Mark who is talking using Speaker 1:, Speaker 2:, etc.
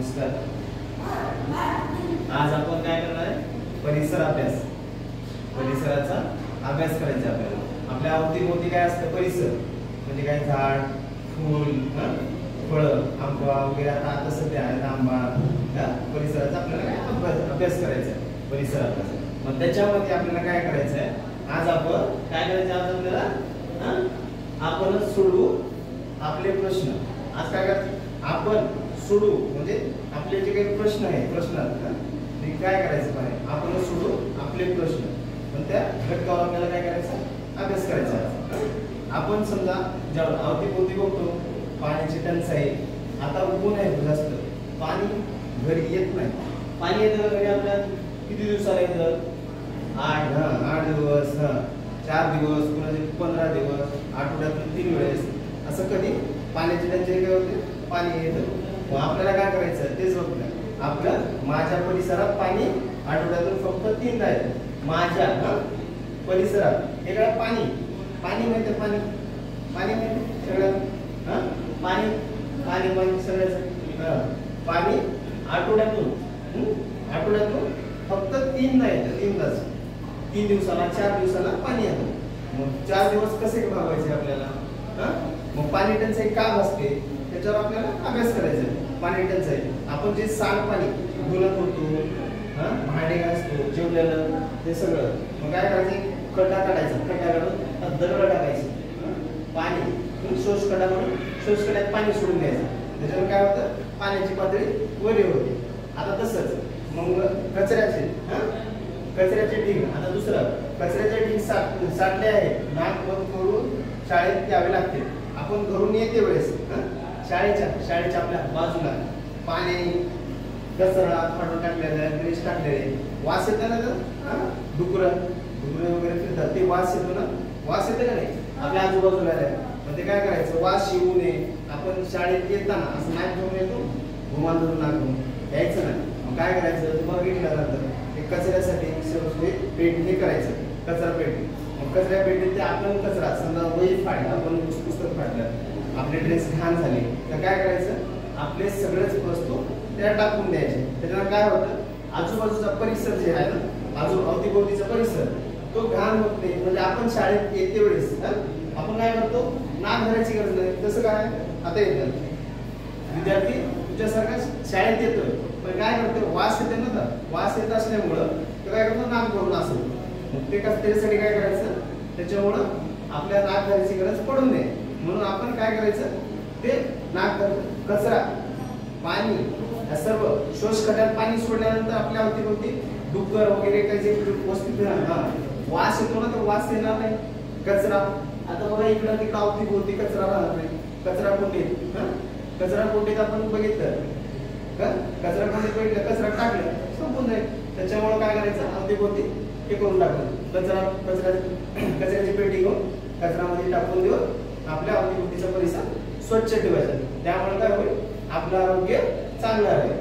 Speaker 1: नमस्कार. आज आपण काय करणार आहे? परिसर अभ्यास. परिसराचा अभ्यास करायचा आपल्याला. आपल्या अवतीभोवती काय असतं? परिसर म्हणजे काय? झाड, फूल, फळं, आंबा वगैरे. आता सध्या आहे आंबा. परिसराचा आपल्याला काय अभ्यास करायचा आहे? परिसर अभ्यास. मग त्याच्यामध्ये आपल्याला काय करायचं आहे? आज आपण काय करायचं? आज आपल्याला आपण सोडवू आपले प्रश्न. आज काय करायचं? आपण सोडू म्हणजे आपले जे काही प्रश्न आहे, प्रश्नात ते काय करायचं पाहिजे? आपण सोडू आपले प्रश्न. पण त्या घटकावर आपल्याला काय करायचं? अभ्यास करायचा. आपण समजा ज्यावेळेस अवतीभोवती बघतो पाण्याची टंचाई. आता ऊन आहे जास्त, पाणी घरी येत नाही. पाणी येतं घरी आपल्या किती दिवसाला येतं? 8 दिवस, 4 दिवस, कुणाचे 15 दिवस, आठवड्यातून 3 वेळेस. असं कधी पाण्याची टंचाई काय होते? पाणी येतं. मग आपल्याला काय करायचं? तेच बघतो आपलं. माझ्या परिसरात पाणी आठवड्यातून फक्त 3दा येतं. माझ्या परिसरात हे काय? पाणी पाणी माहिती? पाणी पाणी माहिती सगळं. पाणी पाणी पाणी सगळ्याचं. पाणी आठवड्यातून फक्त 3दा येतं. 3दाच. 3 दिवसाला, 4 दिवसाला पाणी येतं. मग 4 दिवस कसे भागवायचे आपल्याला? मग पाणी टंचाई का भासते त्याच्यावर आपल्याला अभ्यास करायचा आहे. पाणी टंचाई आपण जे सांडपाणी धुणं करतो, भांडे घासतो, जेवलेलं ते सगळं. मग काय करायचं? खड्डा काढायचा. खड्डा काढून दगड टाकायचे. पाणी शोषखड्डा म्हणून शोषखड्ड्यात पाणी सोडून द्यायचं. त्याच्यावर काय होतं? पाण्याची पातळी वरी होते. आता तसंच मग कचऱ्याचे ढीग. आता दुसरं कचऱ्याचे ढीग साठले आहे. नाक बंद करून शाळेत यावे लागते. आपण घरून येते वेळेस शाळेच्या आपल्या बाजूला पाणी, कचरा फाडून टाकलेला, ड्रेस टाकलेले, वास येतं ना. तर डुकरं वगैरे फिरतात, ते वास येतो ना. वास येतं का नाही आपल्या आजूबाजूला? मग ते काय करायचं? वास येऊ नये. आपण शाळेत येताना असं नाक घेऊन येतो, घुमान धरून नाक घेऊन यायचं नाही. मग काय करायचं? बघितल्यानंतर ते कचऱ्यासाठी पेट हे करायचं, कचरा पेटी. मग कचऱ्या पेटीत ते आपण कचरा समजा वही फाडला, आपण पुस्तक फाडलं, आपले ड्रेस घाण झाले तर काय करायचं? आपले सगळेच वस्तू त्या टाकून द्यायचे. त्याच्यानं काय होतं? आजूबाजूचा परिसर जे आहे ना, अवतीभोवतीचा परिसर तो घाण होत नाही. म्हणजे आपण शाळेत येते वेळेस आपण काय करतो? नाक धरायची गरज नाही. तसं काय आता येतं विद्यार्थी तुझ्यासारखा शाळेत येतोय, पण काय करतो? वास येते ना. तर वास येत असल्यामुळं तो काय करतो? नाक धरून असतो. मग ते कसं? त्याच्यासाठी काय करायचं? त्याच्यामुळं आपल्या नाक धरायची गरज पडू नये म्हणून आपण काय करायचं? ते नाक कचरा, पाणी सर्व शोषखड्ड्यात पाणी सोडल्यानंतर आपल्या अवतीभोवती डुक्कर वगैरे काही जे वस्तू वास येतो ना, तो वास येणार नाही. कचरा आता बघा इकडं तिकडं अवतीभोवती कचरा राहत नाही. कचरा कोंडीत आपण बघितलं कचरा कोंडीत बघितलं, कचरा टाकलं संपून जाईल. त्याच्यामुळे काय करायचं? अवतीभोवती हे करून टाकलं. कचऱ्याची पेटी घेऊन कचऱ्यामध्ये टाकून देऊन आपल्या अवतीभोवतीचा परिसर स्वच्छ ठेवायचा. त्यामुळे काय होईल? आपलं आरोग्य चांगलं राहील.